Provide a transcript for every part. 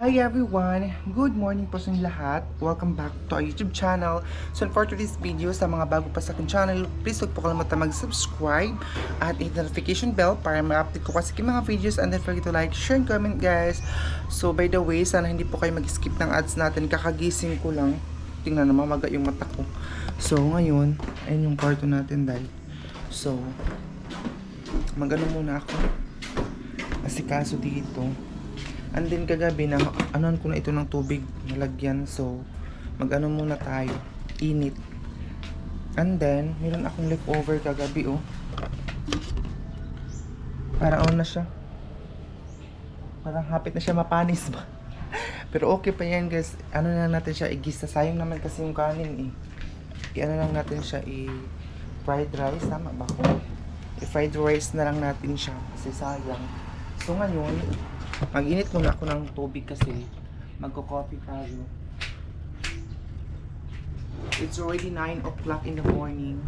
Hi everyone! Good morning po sa inyo lahat. Welcome back to our YouTube channel. So for today's video, sa mga bago pa sa akin channel, please huwag po kalimutan mag-subscribe at hit the notification bell para ma-update ko kasi mga videos, and don't forget to like, share, and comment guys. So by the way, sana hindi po kayo mag-skip ng ads natin. Kakagising ko lang. Tingnan naman, mamaga yung mata ko. So ngayon, ayun yung kwarto natin dahil. So, mag-ano muna ako. Asikaso dito. And then kagabi na anuhan ko na ito ng tubig nalagyan, so mag-ano muna tayo, init. And then meron akong leftover kagabi parang na siya, parang hapit na siya mapanis ba. Pero okay pa yan guys, ano na natin siya igisa, sayang naman kasi yung kanin i-ano lang natin siya, fried rice, tama ba ko? I-fried rice na lang natin siya kasi sayang. So ngayon mag-init muna ako ng tubig kasi magko-coffee tayo. It's already 9 o'clock in the morning.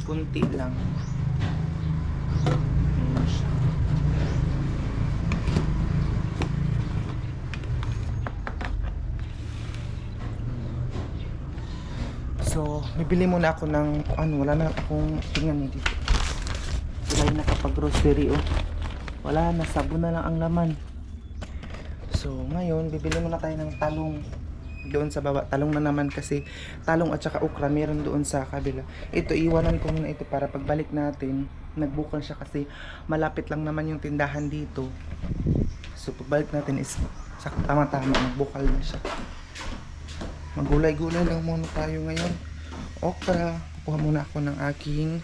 Kunti lang. Ayan siya. So, bibili muna ako ng wala na akong tingnan dito. Wala na kapag grocery wala na, sabon na lang ang laman. So ngayon bibili muna tayo ng talong doon sa baba. Talong na naman kasi talong at saka okra meron doon sa kabila. Ito iwanan ko muna ito para pagbalik natin nagbukal siya kasi malapit lang naman yung tindahan dito. So pagbalik natin is tama-tama nagbukal na siya. Magulay-gulay lang muna tayo ngayon. Okra, kuha muna ako ng aking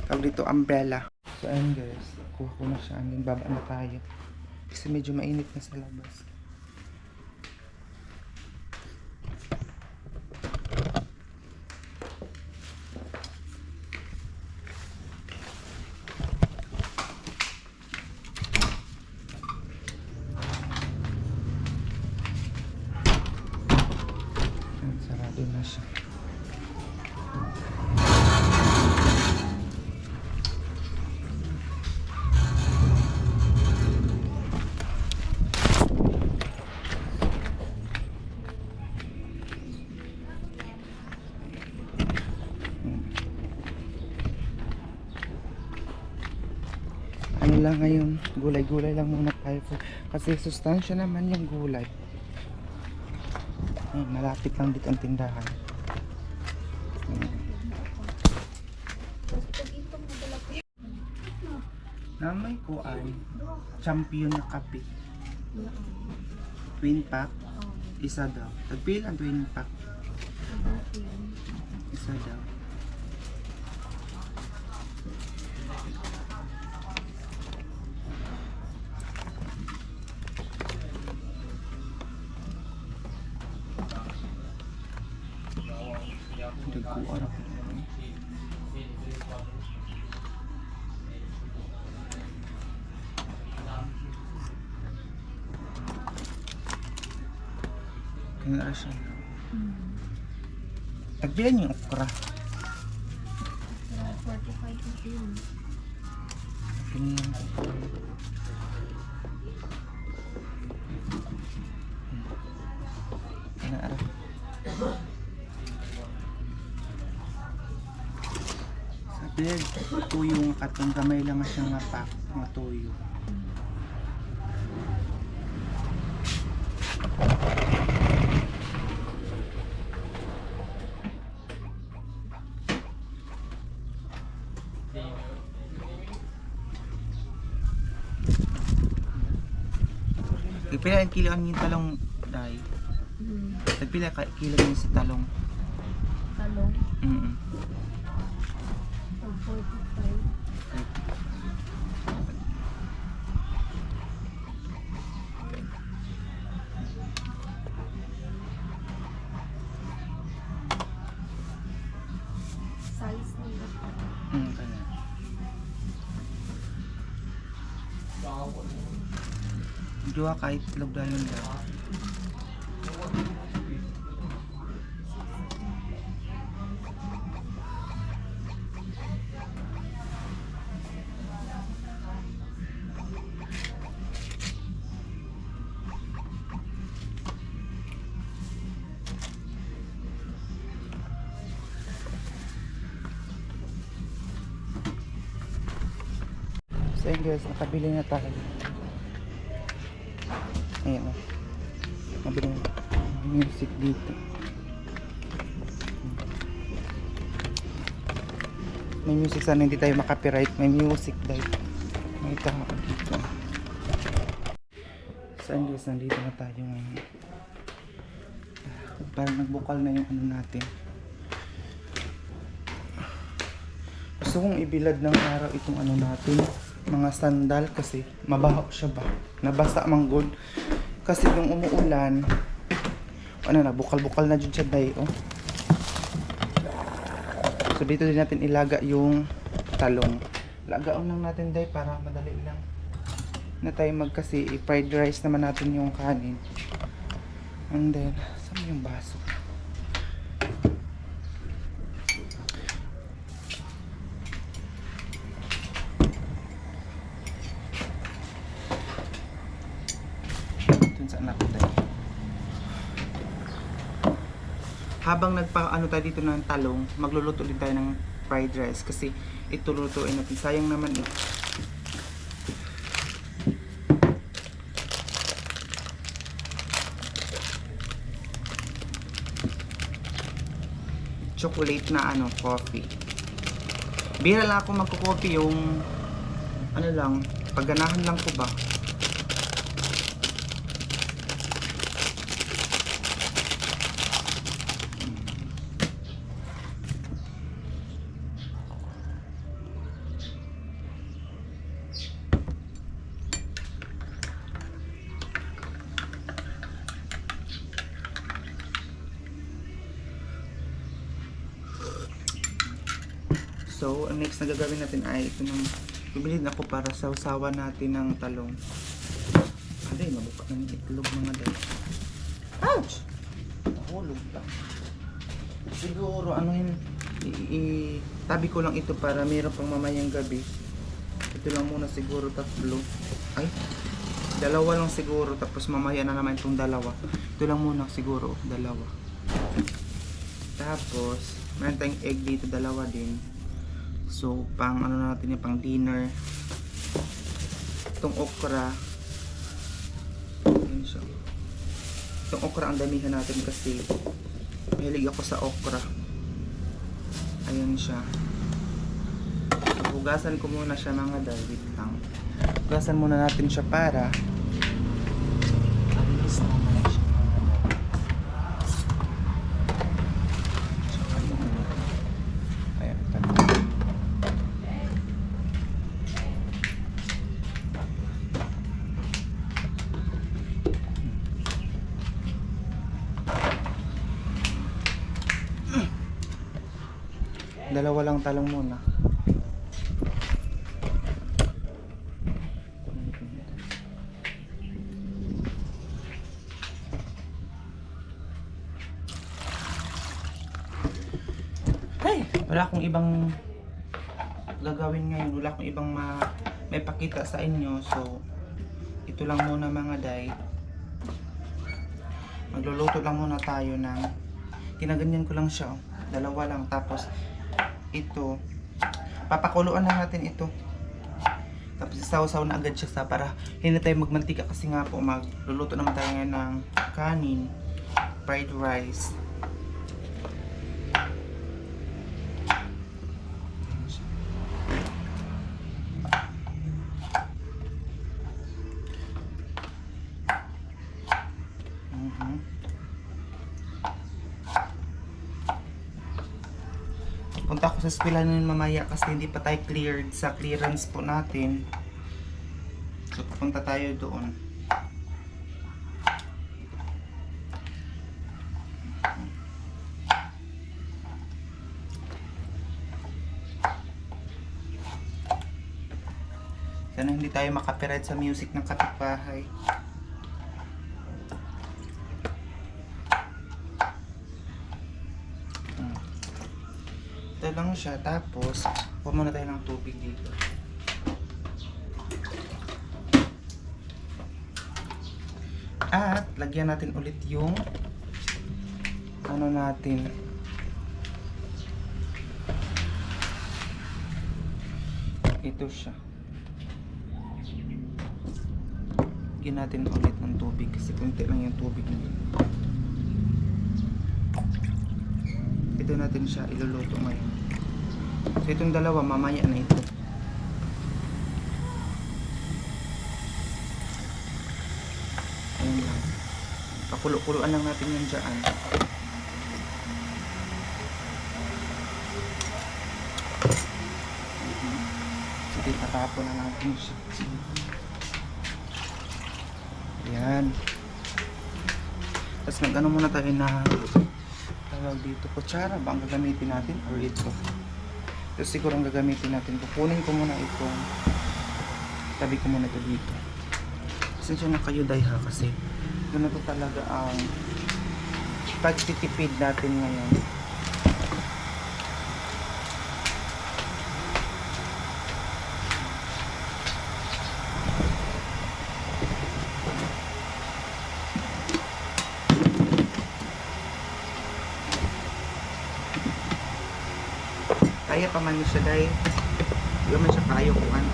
tawag dito umbrella. So ayan guys, kuha ko na siya, and baba na tayo kasi medyo mainit na sa labas. Ayan, sarado na siya. Ano lang ngayon, gulay-gulay lang muna tayo kasi sustansya naman yung gulay. Malapit lang dito ang tindahan. Namay ko ay champion na kape. Twin pack, isa daw. Tagpil ang twin pack. Isa daw. Dagkuan ako. Kaya siya. Tagbilan yung okra. 45 yun. Ganyan. Kaya sabi, tuyo nga katong gamay lang siya nga pack, nga tuyo. Pila ang kilo ang yung talong dai? Tagpila ka kilo yung sa talong? Talong? 45. Size nila. Kanya. Dua kahit itlog dahil yun daw. So yun guys, nakabili na tayo. Ayan o. Nakabili na. May music dito. May music, sana hindi tayo makapiright. May music dahil may tao dito. So yun guys, nandito na tayo ngayon. Parang nagbukal na yung ano natin. Gusto kong ibilad ng araw itong ano natin, mga sandal, kasi mabaho siya ba, nabasa mang good. Kasi yung umuulan, ano na, bukal-bukal na dyan siya day, oh. So dito din natin ilaga yung talong. Lagaon lang natin day para madali lang na tayo kasi i-fried rice naman natin yung kanin. And then, saan yung baso? Saan ako tayo? Habang nagpa-ano tayo dito ng talong, magluluto din tayo ng fried rice kasi ito lutuin natin. Sayang naman eh. Chocolate na ano, coffee. Bihira lang ako magko-coffee, yung ano lang, pagganahan lang ko ba. So, ang next na gagawin natin ay ito nang bibili na ako para sausawan natin ng talong. Aday, mabuka na yung itlog mga day. Ouch! Nahulog lang. Siguro, ano yun, tabi ko lang ito para mayroon pang mamayang gabi. Ito lang muna siguro, tatlo. Ay, dalawa lang siguro, tapos mamaya na naman itong dalawa. Ito lang muna siguro, dalawa. Tapos, meron tayong egg dito, dalawa din. So, pang ano natin yung pang dinner. Itong okra. Ayan siya. Itong okra ang damihan natin kasi mahilig ako sa okra. Ayan siya. So, hugasan ko muna siya mga David lang. Hugasan muna natin siya para alis naman siya. Ayan, dalawa lang talong muna. Hey, wala akong ibang gagawin ngayon. Wala akong ibang may pakita sa inyo. So, ito lang muna mga day. Magluluto lang muna tayo ng kinaganyan ko lang siya. Oh. Dalawa lang. Tapos, ito, papakuluan na natin ito. Tapos isaw-saw na agad siya sa para hindi na tayo magmantika kasi nga po magluluto naman tayo ngayon ng kanin, fried rice. Punta ako sa eskwela nun mamaya kasi hindi pa tayo cleared sa clearance po natin. So pupunta tayo doon. Sana hindi tayo makapiright sa music ng kapitbahay. Ito lang siya, tapos kuha muna tayo ng tubig dito. At lagyan natin ulit yung ano natin, ito siya. Lagyan natin ulit ng tubig kasi kunti lang yung tubig niya. Ito natin siya iluluto ngayon. So itong dalawa mamaya na ito. Ayan lang. Pakulo-kuloan lang natin yan dyan. Sige, tatapon na natin siya. Ayan. Tapos nag-ano muna tayo na tawag dito, kutsara ba ang gagamitin natin or ito? Ito siguro ang gagamitin natin. Kukunin ko muna itong tabi ko muna ito dito. Pasensya na kayo dahil ha kasi ganito talaga ang pagtitipid natin ngayon. Kaya pa man siya dahil hindi man siya kayo kung ang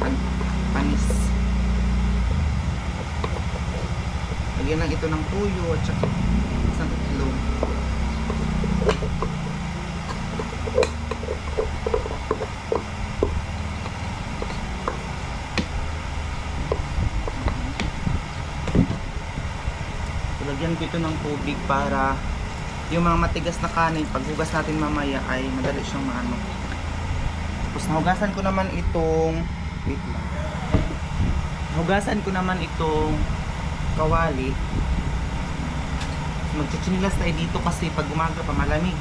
panis. Lagyan lang ito ng tuyo at saka isang itlog. So, lagyan ko ito ng tubig para yung mga matigas na kanin paghugas natin mamaya ay madali siyang maano. Tapos nahugasan ko naman itong wait lang. Nahugasan ko naman itong kawali. Magchichinilas tayo dito kasi pag umaga pa malamig.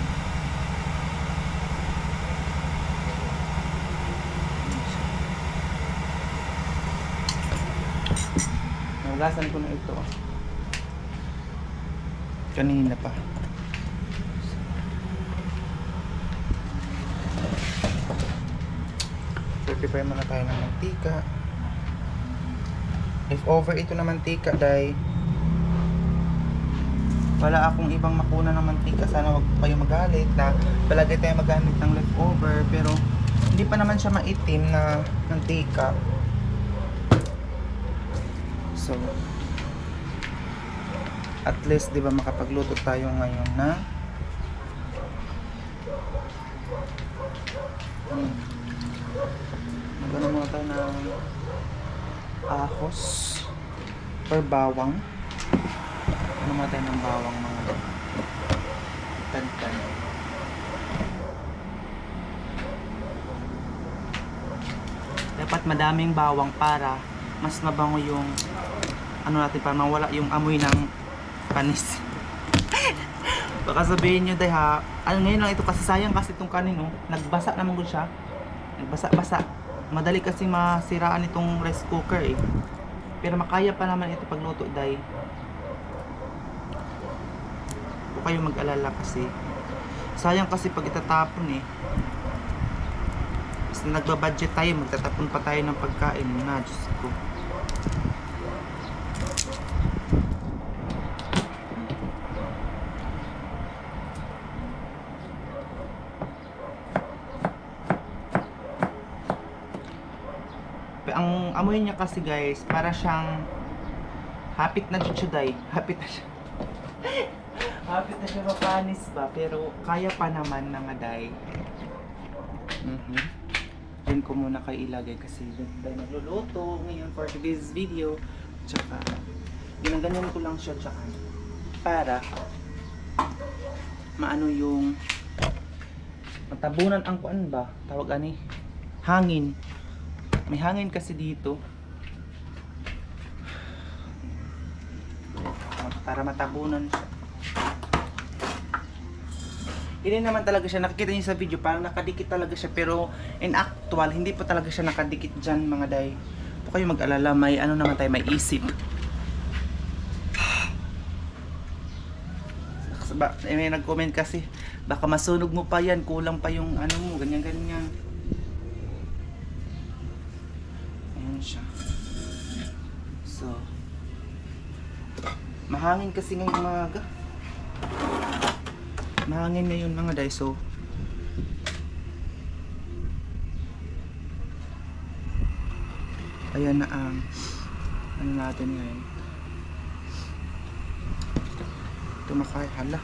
Nahugasan ko na ito. Kanina pa. Prepare muna tayo ng mantika. If over ito na mantika dahil wala akong ibang makuna ng mantika, sana wag kayo magalit na palagi tayo magamit ng leftover, pero hindi pa naman siya maitim na mantika. So at least 'di ba makapagluto tayo ngayon na Magano muna tayo ng ahos or bawang. Ano muna tayo ng bawang mga tantan. Dapat madaming bawang para mas mabango yung ano natin, para mawala yung amoy ng panis. Baka sabihin nyo dahil ha, ano ngayon lang ito kasi sayang kasi itong kanin oh, nagbasa naman ko siya. Nagbasa-basa. Madali kasi masiraan itong rice cooker eh. Pero makaya pa naman ito pagluto dahil huwag kayo mag-alala kasi sayang kasi pag itatapon eh. Basta nagbabudget tayo, magtatapon pa tayo ng pagkain na, Diyos ko. Ang amoy niya kasi guys, para siyang hapit na chuchuday. Hapit na siya. Hapit na siya mapanis ba, pero kaya pa naman na maday. Diyan ko muna kayo ilagay kasi diyan tayo nagluluto ngayon for today's video. Tsaka ginaganyan ko lang siya tsaka para maano yung matabunan ang kuan ba, tawag ani, hangin. May hangin kasi dito. Para matabunan siya. Hindi naman talaga siya, nakikita niyo sa video, parang nakadikit talaga siya. Pero in actual, hindi po talaga siya nakadikit dyan mga day. Huwag kayo mag-alala, may ano naman tayo, may isip. May nag-comment kasi, baka masunog mo pa yan, kulang pa yung ano mo, ganyan-ganyan. Siya. So, mahangin kasi ngayong umaga. Mahangin na yun mga day. So, ayan na ang ano natin ngayon. tumakay. Hala,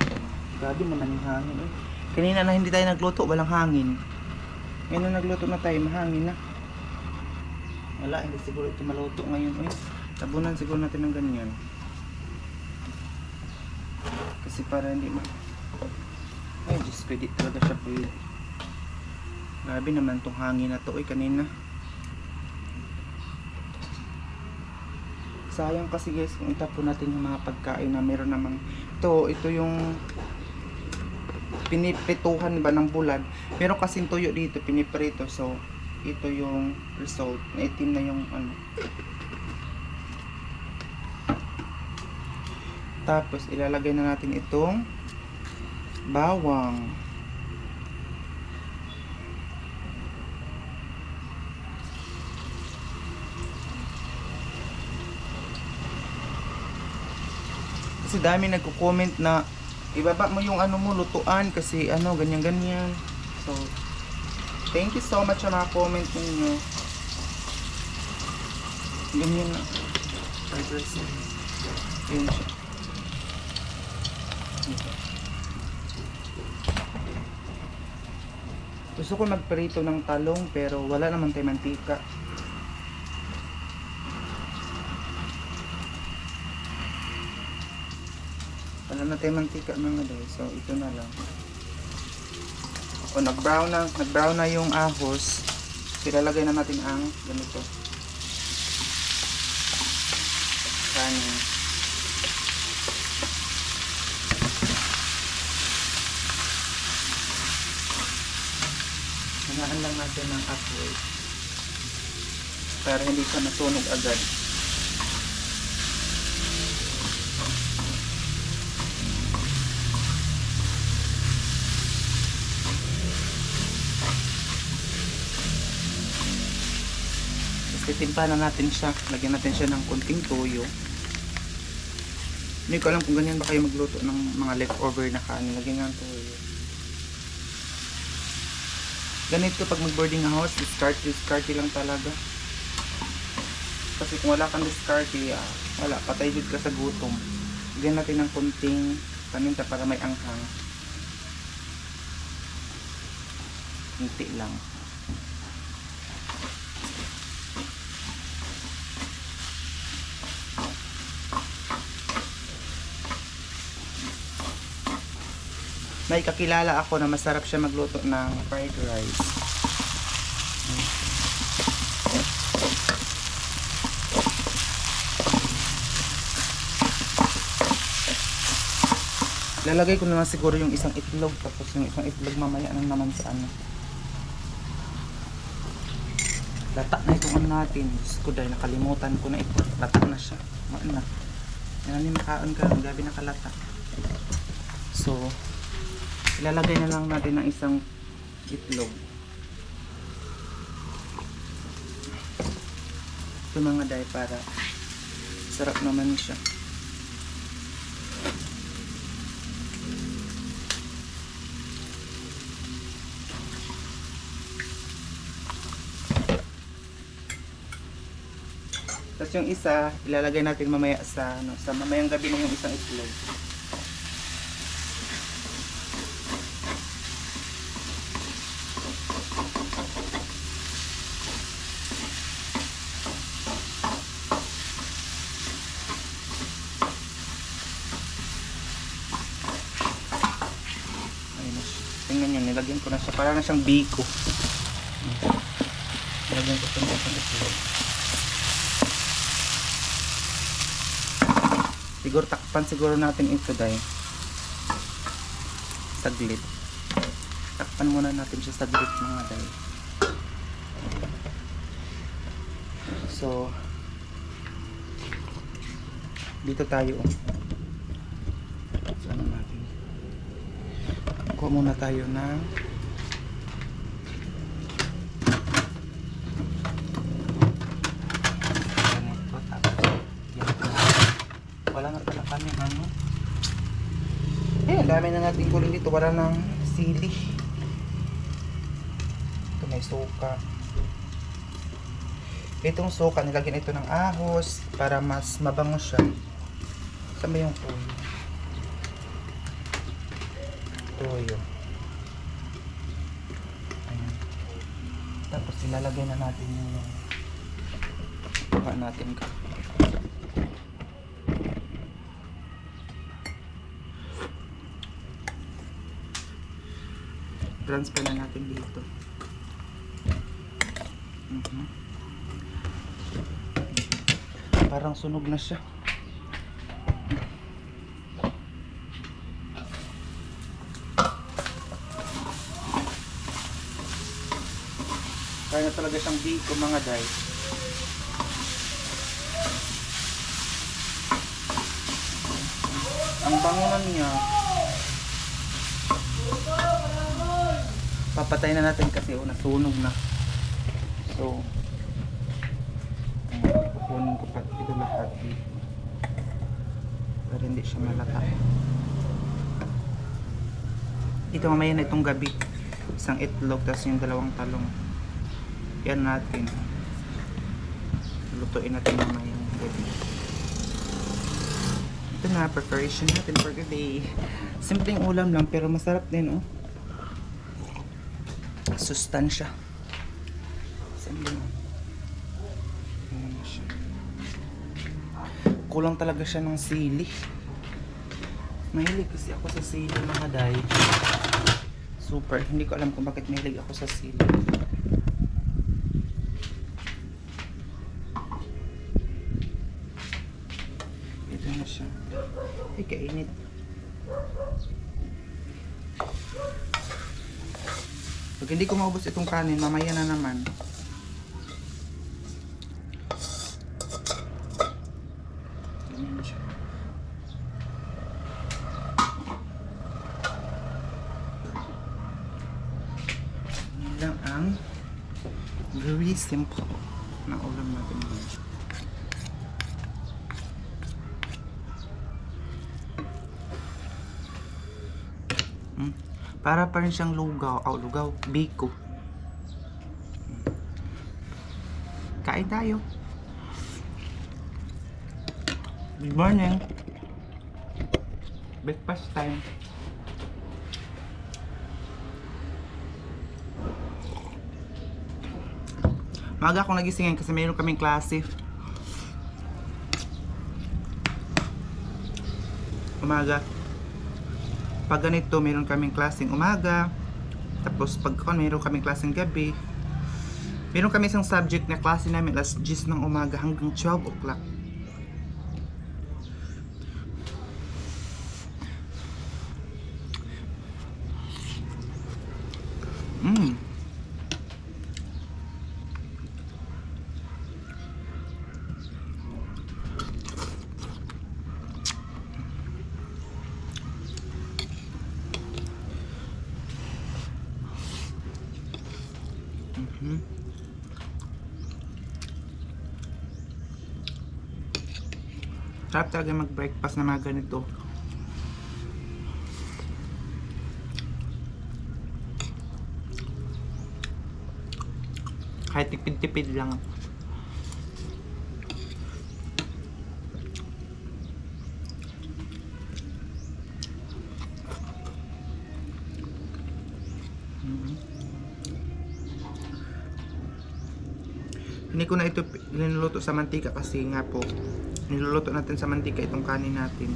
grabe naman yung hangin eh. Kanina na hindi tayo nagluto, walang hangin. Ngayon na nagluto na tayo, mahangin na. Wala, hindi siguro ito maluto ngayon eh. Tabunan siguro natin ng ganyan. Kasi para hindi ay, Diyos ko, di talaga siya pwede. Grabe naman tong hangin na to eh, kanina. Sayang kasi guys kung itapon natin yung mga pagkain na meron namang ito yung piniprituhan ba ng bulan. Meron kasing tuyo dito piniprito, so ito yung result na itim na yung ano. Tapos ilalagay na natin itong bawang. Kasi dami nagko-comment na ibaba mo yung ano mo, lutuan kasi ano, ganyan-ganyan. So, thank you so much sa mga comment ninyo. Ganyan na. Fried rice. Yun siya. Gusto ko magprito ng talong pero wala naman tayong mantika. Wala na tayong mantika mga day. So ito na lang. O nag-brown na yung ahos. Ilalagay na natin ang ganito. Kanin. Hangaan lang natin ng apoy para hindi siya masunog agad. Titimpa na natin siya. Lagyan natin siya ng konting toyo. Hindi ko alam kung ganyan ba kayo magluto ng mga leftover na kanin. Lagyan nga ng toyo. Ganito pag mag-boarding house, discard lang talaga. Kasi kung wala kang discard, wala, patay jud ka sa gutom. Lagyan natin ng konting paminta para may anghang. Hinti lang. May kakilala ako na masarap siya magluto ng fried rice. Lalagay ko na lang siguro yung isang itlog, tapos yung isang itlog mamaya na naman sa ano. Lata na itong ano natin. Diyos ko dahil nakalimutan ko na ito. Lata na siya. Maan na. Yan yung makaon ka. Ang gabi nakalata. So, ilalagay na lang natin ng isang itlog. Ito mga day para sarap naman siya. Tapos yung isa, ilalagay natin mamaya sa ano, sa mamayang gabi ng yung isang itlog. Tingnan nyo, nilagyan ko na siya. Parang na siyang biko. Nilagyan ko siya ng itlog. Siguro takpan siguro natin ito dahil saglit. Takpan muna natin siya saglit mga dahil. So, dito tayo. Sana natin. Kuha muna tayo ng ganito. Tapos yan. Wala na pala kami ano. Ang dami na natin kuling dito. Wala ng sili. Ito may suka. Itong suka, nilagyan ito ng ahos para mas mabango siya. Saan ba yung toyo? toyo. Ayan. Tapos ilalagay na natin yung kuha natin ka. Transfer na natin dito. Parang sunog na siya. Kaya na talaga siyang biko mga day. Ang bango na niya. Papatay na natin kasi nasunog na. So, kukunin ko pa ito lahat dito. Para hindi siya malata. Ito mamaya na itong gabi. Isang itlog, tapos yung dalawang talong. Yan natin. Lutuin natin mamaya yung gabi. Ito na, preparation natin for today. Simpleng ulam lang, pero masarap din, oh. Sustansya. Simple. Kulang talaga siya ng sili. Mahilig kasi ako sa sili mga day. Super. Hindi ko alam kung bakit mahilig ako sa sili. Ito na siya. Ay, kainit. Pag hindi ko maubos itong kanin, mamaya na naman. Ganyan siya. Yan lang ang very simple na ulam natin ngayon. Para pa rin siyang lugaw, biko. Kain tayo. Good morning. Breakfast time. Maaga akong nagising kasi mayroon kaming klase. Umaga. Pag ganito, mayroon kaming klaseng umaga. Tapos pag mayroon kaming klaseng gabi. Mayroon kami isang subject na klase namin alas 10 ng umaga hanggang 12 o'clock. Sarap talaga mag-breakfast na mga ganito. Kahit tipid-tipid lang. Hindi ko na ito linuluto sa mantika kasi nga po niluluto natin sa mantika itong kanin natin.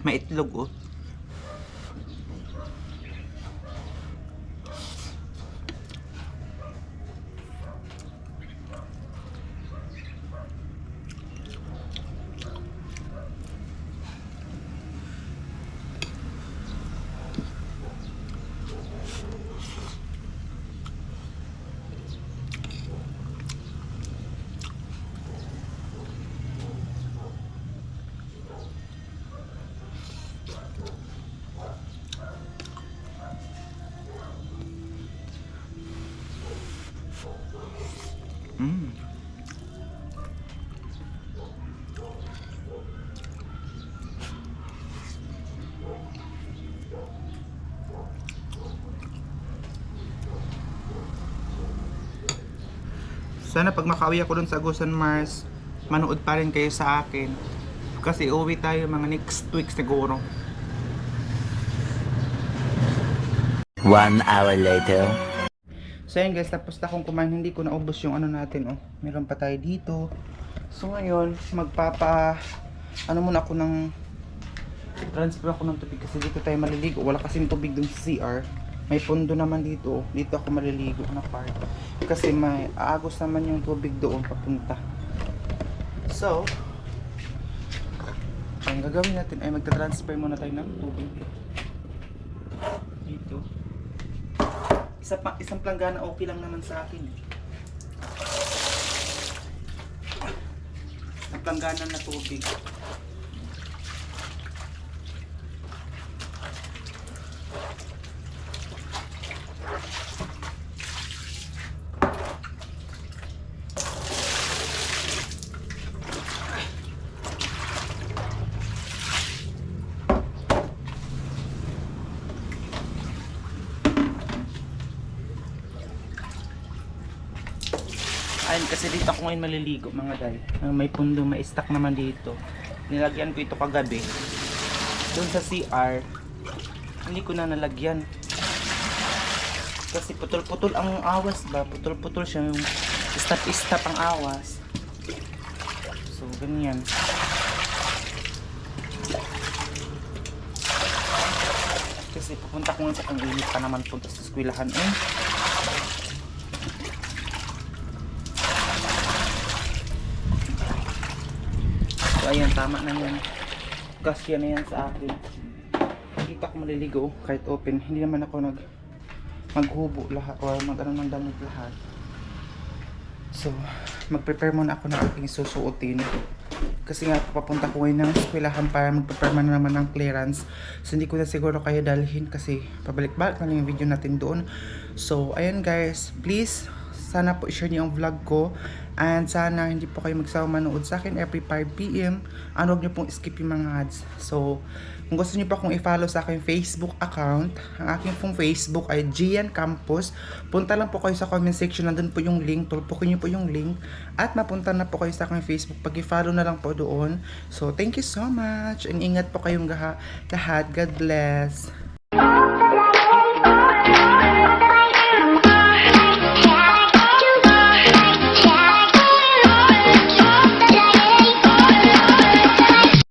May itlog, oh. Sana pag makauwi ako dun sa Agusan Mars, manood pa rin kayo sa akin. Kasi uwi tayo mga next week siguro. 1 hour later. So yun guys, tapos na akong kumain, hindi ko naubos yung ano natin, oh. Meron pa tayo dito. So ngayon, ano muna ako ng transfer ako ng tubig kasi dito tayo maliligo. Wala kasing tubig dun sa CR. May pondo naman dito. Dito ako maliligo na part. Kasi may aagos naman yung tubig doon papunta. So, ang gagawin natin ay magta-transfer muna tayo ng tubig. Dito. Isang planggana okay lang naman sa akin. Ang planggana na tubig. Ayun, kasi dito ako ngayon maliligo mga day. May pundo, may stock naman dito. Nilagyan ko ito kagabi. Doon sa CR, hindi ko na nalagyan. Kasi putol-putol ang awas ba? Putol-putol siya, yung stop-stop ang awas. So, ganyan. Kasi pupunta ko nga sa init pa naman punta sa eskwelahan eh. So ayan, tama na yan. Kasya na yan sa akin. Dito ako maliligo kahit open. Hindi naman ako maghubo lahat or mag-ano ng damit lahat. So, mag-prepare muna ako ng aking susuotin. Kasi nga, papunta ko ngayon ng eskwelahan para mag-prepare na naman ng clearance. So, hindi ko na siguro kayo dalhin kasi pabalik-balik na lang yung video natin doon. So, ayan guys, please, sana po i-share niyo ang vlog ko. And sana hindi po kayo magsawa manood sa akin every 5 PM. Ano, huwag niyo pong skip yung mga ads. So, kung gusto niyo pa akong i-follow sa aking Facebook account, ang aking pong Facebook ay Gian Campos. Punta lang po kayo sa comment section, nandun po yung link. Tulpukin niyo po yung link. At mapunta na po kayo sa aking Facebook. Pag i-follow na lang po doon. So, thank you so much. And ingat po kayong lahat. God bless.